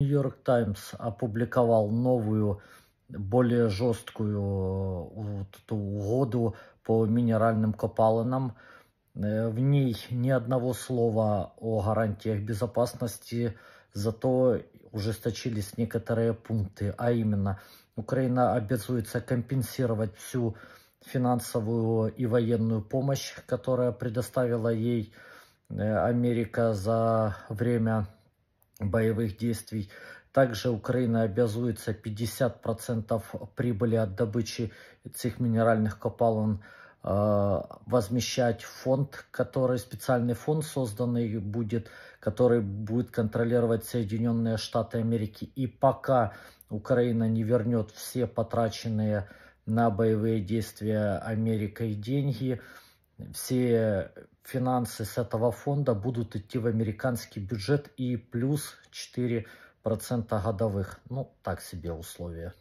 Нью-Йорк Таймс опубликовал новую, более жесткую вот эту угоду по минеральным копалинам. В ней ни одного слова о гарантиях безопасности, зато ужесточились некоторые пункты, а именно Украина обязуется компенсировать всю финансовую и военную помощь, которая предоставила ей Америка за время боевых действий. Также Украина обязуется 50% прибыли от добычи этих минеральных копалин возмещать в фонд, специальный фонд созданный будет, который будет контролировать Соединенные Штаты Америки. И пока Украина не вернет все потраченные на боевые действия Америкой деньги, все финансы с этого фонда будут идти в американский бюджет и плюс 4% годовых. Ну, так себе условия.